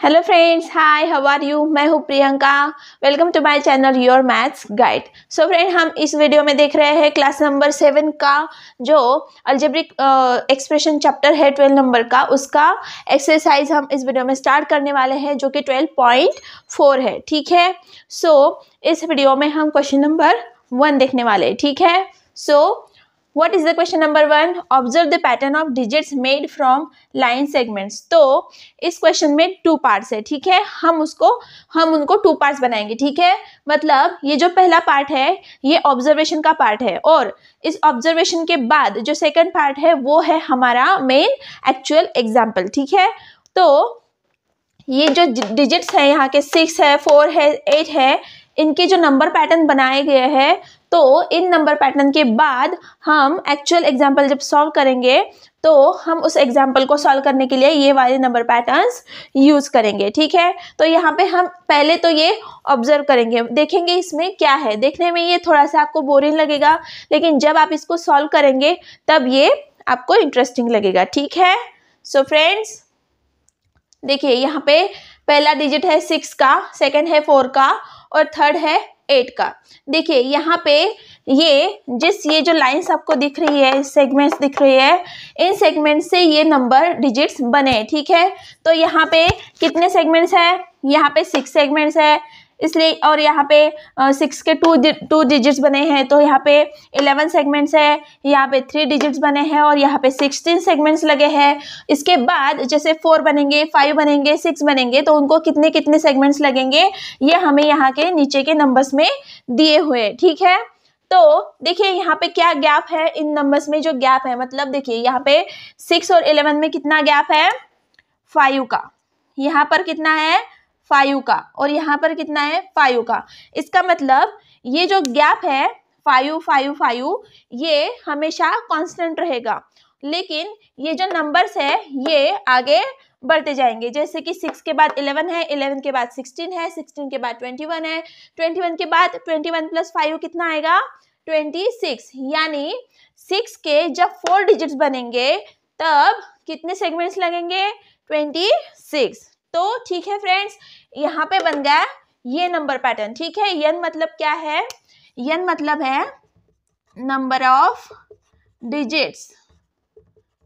Hello friends, hi, how are you. मैं हूँ Priyanka. Welcome to my channel your maths guide. So friend, हम इस video में देख रहे हैं क्लास नंबर 7 का जो अलजेब्रिक एक्सप्रेशन चैप्टर है 12 नंबर का, उसका एक्सरसाइज हम इस वीडियो में स्टार्ट करने वाले हैं जो कि 12.4 है। ठीक है, सो इस वीडियो में हम क्वेश्चन नंबर 1 देखने वाले हैं। ठीक है, सो What is the question number 1? Observe the pattern of digits made from line segments. तो इस क्वेश्चन में 2 पार्ट्स है। ठीक है, हम उनको 2 पार्ट्स बनाएंगे। ठीक है, मतलब ये जो पहला पार्ट है ये ऑब्जर्वेशन का पार्ट है, और इस ऑब्जर्वेशन के बाद जो सेकंड पार्ट है वो है हमारा मेन एक्चुअल एग्जाम्पल। ठीक है, तो ये जो डिजिट्स है यहाँ के 6 है, 4 है, 8 है, इनके जो नंबर पैटर्न बनाए गए हैं, तो इन नंबर पैटर्न के बाद हम एक्चुअल एग्जाम्पल जब सॉल्व करेंगे तो हम उस एग्जाम्पल को सॉल्व करने के लिए ये वाले नंबर पैटर्न्स यूज करेंगे। ठीक है, तो यहाँ पे हम पहले तो ये ऑब्जर्व करेंगे, देखेंगे इसमें क्या है। देखने में ये थोड़ा सा आपको बोरिंग लगेगा, लेकिन जब आप इसको सॉल्व करेंगे तब ये आपको इंटरेस्टिंग लगेगा। ठीक है, सो फ्रेंड्स देखिए, यहाँ पे पहला डिजिट है 6 का, सेकंड है 4 का और थर्ड है 8 का। देखिए यहाँ पे ये जो लाइंस आपको दिख रही है, सेगमेंट्स दिख रही है, इन सेगमेंट से ये नंबर डिजिट्स बने। ठीक है, तो यहाँ पे कितने सेगमेंट्स है? यहाँ पे 6 सेगमेंट्स है, इसलिए, और यहाँ पे 6 के 2 डिजिट्स बने हैं, तो यहाँ पे 11 सेगमेंट्स है, यहाँ पे 3 डिजिट्स बने हैं और यहाँ पे 16 सेगमेंट्स लगे हैं। इसके बाद जैसे 4 बनेंगे, 5 बनेंगे, 6 बनेंगे, तो उनको कितने कितने सेगमेंट्स लगेंगे ये हमें यहाँ के नीचे के नंबर्स में दिए हुए। ठीक है, तो देखिए यहाँ पे क्या गैप है इन नंबर्स में, जो गैप है मतलब देखिए यहाँ पे 6 और 11 में कितना गैप है? 5 का। यहाँ पर कितना है? 5 का। और यहाँ पर कितना है? 5 का। इसका मतलब ये जो गैप है 5, 5, 5, ये हमेशा कांस्टेंट रहेगा, लेकिन ये जो नंबर्स है ये आगे बढ़ते जाएंगे। जैसे कि 6 के बाद 11 है, 11 के बाद 16 है, 16 के बाद 21 है, 21 के बाद 21 + 5 कितना आएगा? 26। यानी 6 के जब 4 डिजिट्स बनेंगे तब कितने सेगमेंट्स लगेंगे? 26। तो ठीक है फ्रेंड्स, यहाँ पे बन गया ये नंबर पैटर्न। ठीक है, n मतलब क्या है? n मतलब है number of digits,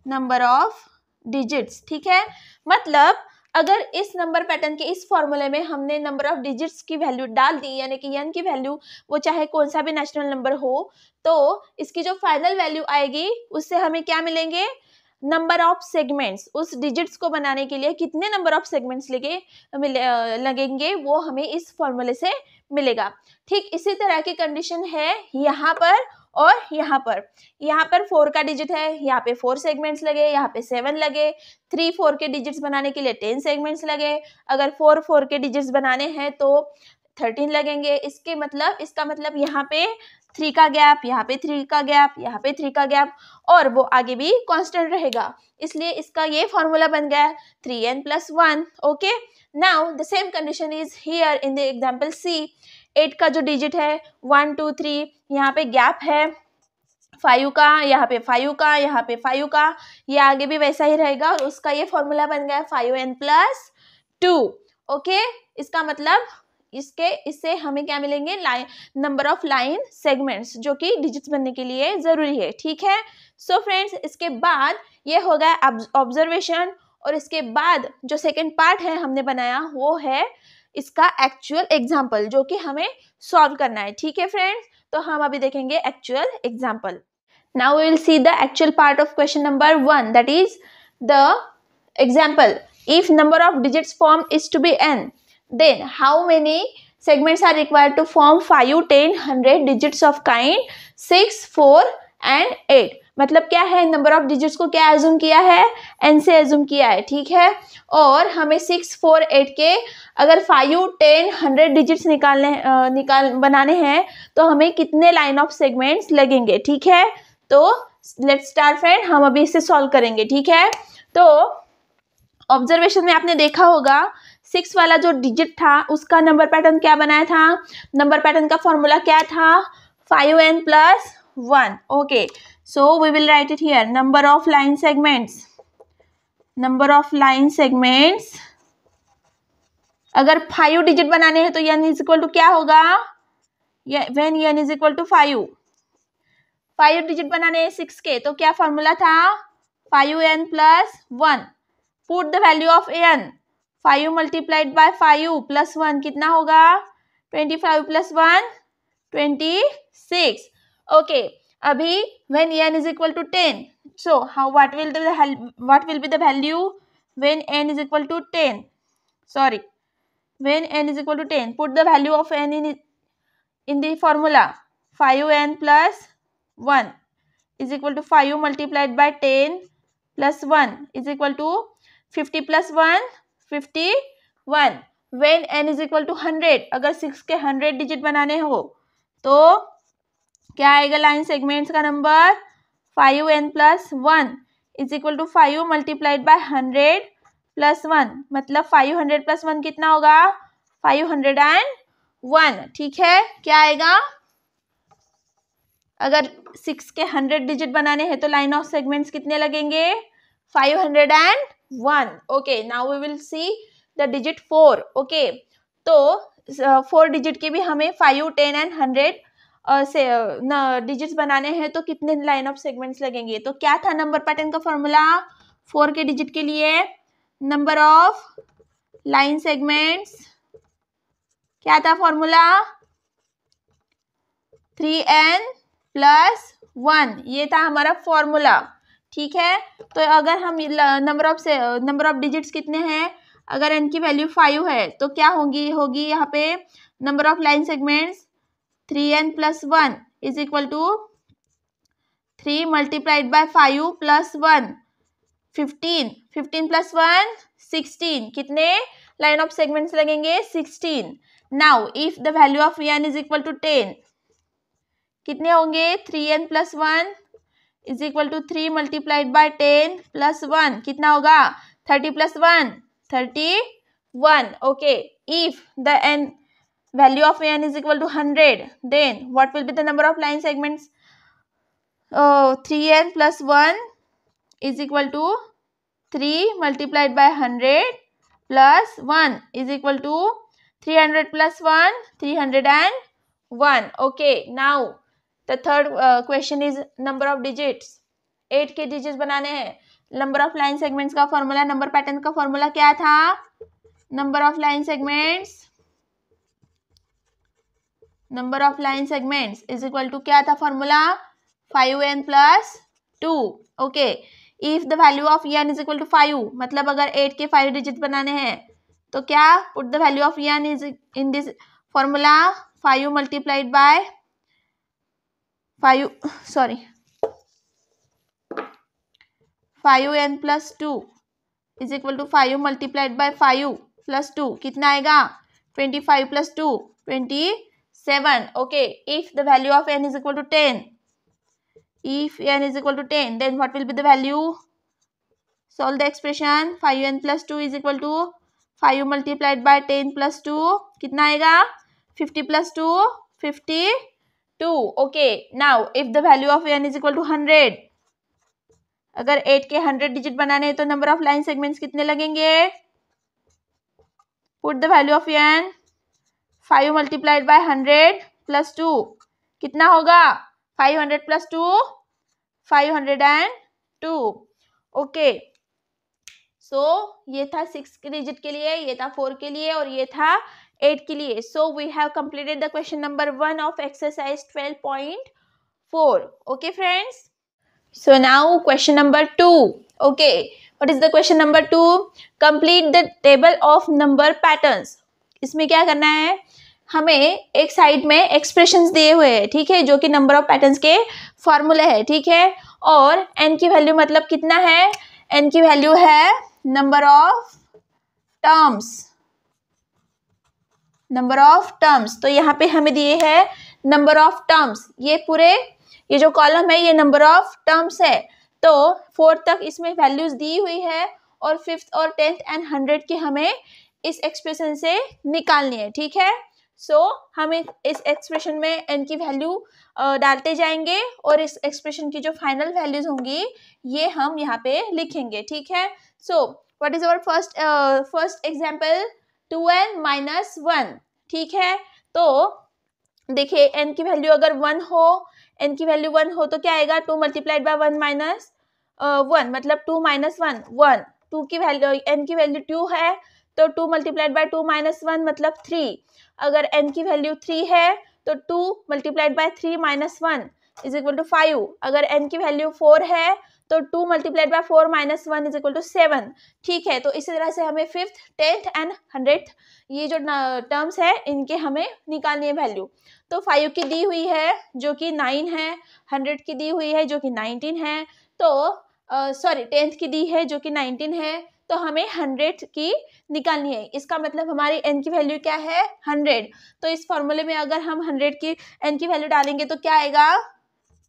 number of digits. ठीक है, मतलब अगर इस नंबर पैटर्न के इस फॉर्मूले में हमने नंबर ऑफ डिजिट्स की वैल्यू डाल दी, यानी कि n की वैल्यू, वो चाहे कौन सा भी नेचुरल नंबर हो, तो इसकी जो फाइनल वैल्यू आएगी उससे हमें क्या मिलेंगे? Number of segments. उस डिजिट्स को बनाने के लिए कितने नंबर ऑफ सेगमेंट्स लगेंगे वो हमें इस फॉर्मूले से मिलेगा। ठीक इसी तरह की कंडीशन है यहाँ पर और यहाँ पर। यहाँ पर 4 का डिजिट है, यहाँ पे 4 सेगमेंट्स लगे, यहाँ पे 7 लगे। 3 4 के डिजिट्स बनाने के लिए 10 सेगमेंट्स लगे। अगर 4 4 के डिजिट्स बनाने हैं तो 13 लगेंगे। इसका मतलब यहाँ पे 3 का गैप, यहाँ पे 3 का गैप, यहाँ पे 3 का गैप, और वो आगे भी कांस्टेंट रहेगा। इसलिए इसका ये फॉर्मूला बन गया 3n + 1। Okay, now the same condition is here in the example C. 8 का जो डिजिट है 1 2 3, यहाँ पे गैप है 5 का, यहाँ पे 5 का, यहाँ पे 5 का, ये आगे भी वैसा ही रहेगा, और उसका ये फॉर्मूला बन गया 5n + 2। ओके, इसका मतलब इससे हमें क्या मिलेंगे? नंबर ऑफ लाइन सेगमेंट्स, जो कि डिजिट्स बनने के लिए जरूरी है। ठीक है, सो फ्रेंड्स, इसके बाद ये हो गया ऑब्जर्वेशन, और इसके बाद जो सेकंड पार्ट है हमने बनाया वो है इसका एक्चुअल एग्जाम्पल, जो कि हमें सॉल्व करना है। ठीक है फ्रेंड्स, तो हम अभी देखेंगे actual example. Now we will see the actual part of question number 1, that is the example. If number of digits form is to be n, then how many segments are required to form 5, 10, 100 digits of kind 6, 4 and 8? मतलब क्या है? Number of digits को क्या assume किया है? n से assume किया है। ठीक है, और हमें 6, 4, 8 के अगर 5, 10, 100 डिजिट्स बनाने हैं तो हमें कितने लाइन ऑफ सेगमेंट्स लगेंगे? ठीक है, तो लेट्स स्टार्ट फ्रेंड, हम अभी इसे सॉल्व करेंगे। ठीक है, तो ऑब्जर्वेशन में आपने देखा होगा 6 वाला जो डिजिट था उसका नंबर पैटर्न क्या बनाया था? नंबर पैटर्न का फॉर्मूला क्या था? 5n + 1। Okay, so we will write it here. Number of line segments अगर 5 डिजिट बनाने हैं तो n इज इक्वल टू क्या होगा, when n is equal to 5 digit बनाने हैं 6 के, तो क्या फॉर्मूला था, 5n plus 1. Put the value of n, 5 multiplied by 5 plus 1 कितना होगा, 25 प्लस 1 26. ओके, अभी when n is equal to 10, so what will be the value when n is equal to 10, sorry, when n is equal to 10, put the value of n in the formula, 5n plus 1 is equal to 5 multiplied by 10 plus 1 is equal to 50 plus 1 51. when n is equal to 100, अगर 6 के 100 digit बनाने हो तो क्या आएगा line segments का number, 5n plus 1 is equal to 5 multiplied by 100 plus 1, मतलब 500 plus 1 कितना होगा, 501. ठीक है, क्या आएगा, अगर 6 के 100 डिजिट बनाने हैं तो लाइन ऑफ सेगमेंट्स कितने लगेंगे, 501. Okay, now we will see the digit 4. Okay, तो 4 डिजिट के भी हमें 5, 10 एंड 100 से डिजिट्स बनाने हैं तो कितने लाइन ऑफ सेगमेंट्स लगेंगे. तो क्या था नंबर पैटर्न का फॉर्मूला 4 के डिजिट के लिए, नंबर ऑफ लाइन सेगमेंट्स क्या था फॉर्मूला, 3n प्लस 1, ये था हमारा फॉर्मूला. ठीक है, तो अगर हम नंबर ऑफ डिजिट्स कितने हैं, अगर n की वैल्यू 5 है तो क्या होगी यहाँ पे number of line segments 3n plus 1 is equal to 3 multiplied by 5 plus 1 15, 15 plus 1 16, कितने लाइन ऑफ सेगमेंट्स लगेंगे, 16. Now if the value of n is equal to 10, कितने होंगे, 3n plus 1 is equal to 3 multiplied by 10 plus 1 कितना होगा, 30 plus 1 31. Okay, if the n value of n is equal to 100, then what will be the number of line segments, 3n plus 1 is equal to 3 multiplied by 100 plus 1 is equal to 300 plus 1 301. okay, now the third question is number of digits. 8 के digits बनाने हैं. Number of line segments का formula, number pattern का formula क्या था, number of line segments is equal to क्या था formula, 5n plus 2. Okay, if the value of n is equal to 5, मतलब अगर 8 के 5 डिजिट बनाने हैं तो क्या, put the value of n is in this formula, 5 multiplied by 5n plus 2 is equal to 5 multiplied by 5 plus 2 कितना आएगा, 25 plus 2 27. Okay, if the value of n is equal to 10, if n is equal to 10, then what will be the value, solve the expression, 5n plus 2 is equal to 5 multiplied by 10 plus 2 कितना आएगा, 50 plus 2 52. okay, now if the value of n is equal to 100, अगर 8 के 100 digit बनाने हैं तो number of line segments कितने लगेंगे, put the value of n, 5 multiplied by 100 plus 2 कितना होगा, 500 प्लस 2 502. ओके, सो ये था 6 के डिजिट के लिए, ये था 4 के लिए और ये था 8 के लिए. So we have completed the question number 1 of exercise 12.4. Okay friends, so now question number 2. Okay, what is the question number 2, complete the table of number patterns. इसमें क्या करना है, हमें एक साइड में एक्सप्रेशंस दिए हुए हैं, ठीक है, जो कि नंबर ऑफ पैटर्न्स के फॉर्मूले है, ठीक है, और n की वैल्यू मतलब कितना है, n की वैल्यू है नंबर ऑफ टर्म्स. तो यहाँ पे हमें दिए है नंबर ऑफ टर्म्स, ये जो कॉलम है ये नंबर ऑफ टर्म्स है. तो 4 तक इसमें वैल्यूज दी हुई है और 5th और 10th एंड 100 की हमें इस एक्सप्रेशन से निकालनी है, ठीक है. सो हमें इस एक्सप्रेशन में n की वैल्यू डालते जाएंगे और इस एक्सप्रेशन की जो फाइनल वैल्यूज होंगी ये हम यहाँ पे लिखेंगे, ठीक है. So what is our first example, 2n minus 1, ठीक है। तो देखिए n की वैल्यू अगर 1 हो, n की वैल्यू 1 हो तो क्या आएगा, 2 मल्टीप्लाइड बाय 1 माइनस 1 मतलब 2 माइनस 1 1, 2 की वैल्यू n की वैल्यू 2 है तो 2 मल्टीप्लाइड बाय 2 माइनस 1 मतलब 3। अगर n की वैल्यू 3 है तो 2 multiplied by 3 minus 1 is equal to 5। अगर n की वैल्यू 4 है तो 2 multiplied by 4 minus 1 is equal to 7, ठीक है। तो इसी तरह से हमें 5th 10th एंड 100th ये जो टर्म्स है इनके हमें निकालनी है वैल्यू। तो 5 की दी हुई है जो कि 9 है, 100 की दी हुई है जो कि 19 है, तो सॉरी 10th की दी है जो कि 19 है, तो हमें 100 की निकालनी है। इसका मतलब हमारी n की वैल्यू क्या है, 100। तो इस फॉर्मूले में अगर हम 100 की n की वैल्यू डालेंगे तो क्या आएगा,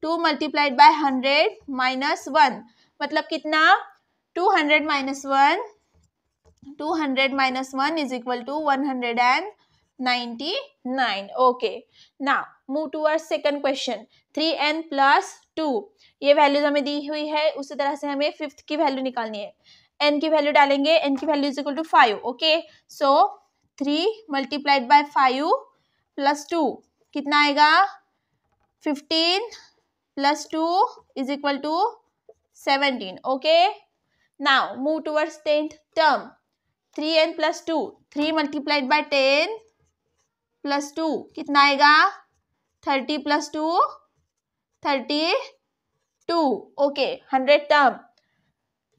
2 मल्टीप्लाइड बाय 100 माइनस 1 मतलब कितना, 200 minus 1, 200 minus 1 is equal to 199। Okay, now move towards second question. 3n plus 2 ये वैल्यूज हमें दी हुई है, उसी तरह से हमें 5th की वैल्यू निकालनी है। n की वैल्यू डालेंगे, n की value is equal to 5, okay. So 3 multiplied by 5 plus 2 कितना आएगा, 15 plus 2 is equal to 17, okay. Now move towards 10th term. 3n plus 2, 3 multiplied by 10 plus 2 कितना आएगा, 30 plus 2 32, okay. 100 term,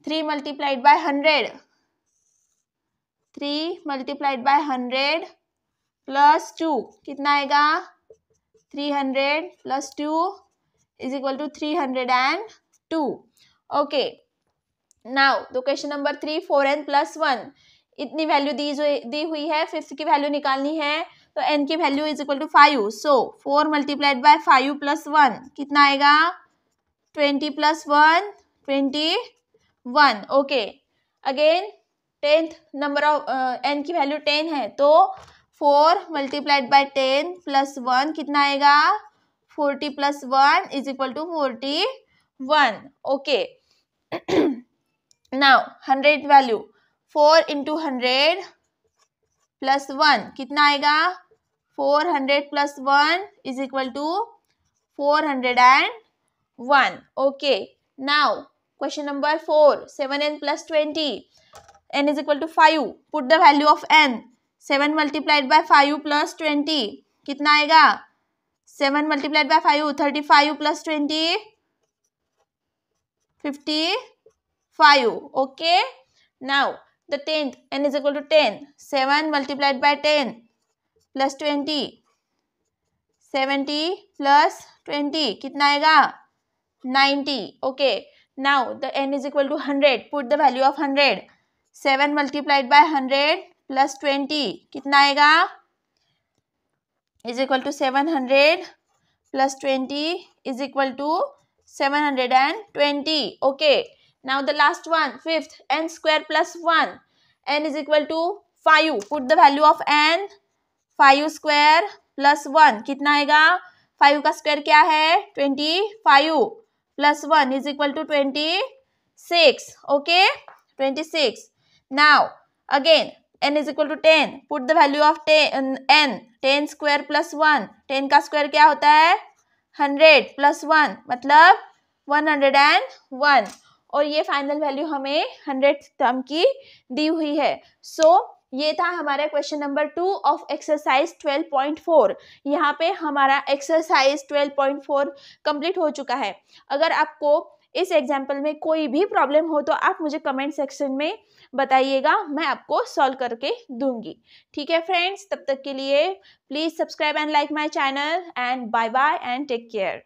3 multiplied by 100, 3 multiplied by 100 plus 2 कितना आएगा, 300 plus 2 is equal to 302, okay. Now तो question number 3, 4n plus 1 इतनी value दी हुई है, 5th की value निकालनी है, तो n की value is equal to 5। So 4 multiplied by 5 plus 1 कितना आएगा, 20 plus 1 21, okay. Again 10th number of n की वैल्यू 10 है तो 4 मल्टीप्लाइड बाय 10 प्लस 1 कितना आएगा, 40 plus 1 is equal to 41, okay. Now 100 value, 4 into 100 plus 1 कितना आएगा, 400 plus 1 is equal to 401, okay. Now question number 4, 7n plus 20 n is equal to 5, put the value of n। 7 multiplied by 5 plus 20 कितना आएगा, 7 multiplied by 5 35 plus 20 55, okay. Now the 10th n is equal to 10, 7 multiplied by 10 plus 20, 70 plus 20 कितना आएगा, 90, okay. Now the n is equal to 100, put the value of 100, 7 multiplied by 100 plus 20 कितना आएगा, is equal to 700 plus 20 is equal to 720, okay. Now the last one, 5th, n square plus 1, n is equal to 5, put the value of n, 5 square plus 1 कितना आएगा, 5 का square क्या है, 25 plus 1 is equal to 26, okay, 26. Now again n is equal to 10, put the value of n, 10 square plus 1, 10 का square क्या होता है, 100 plus 1 मतलब 101, और ये फाइनल वैल्यू हमें 100th टर्म की दी हुई है। सो ये था हमारा क्वेश्चन नंबर 2 ऑफ एक्सरसाइज 12.4। यहाँ पे हमारा एक्सरसाइज 12.4 कंप्लीट हो चुका है। अगर आपको इस एग्जाम्पल में कोई भी प्रॉब्लम हो तो आप मुझे कमेंट सेक्शन में बताइएगा, मैं आपको सॉल्व करके दूंगी। ठीक है फ्रेंड्स, तब तक के लिए please subscribe and like my channel and bye bye and take care.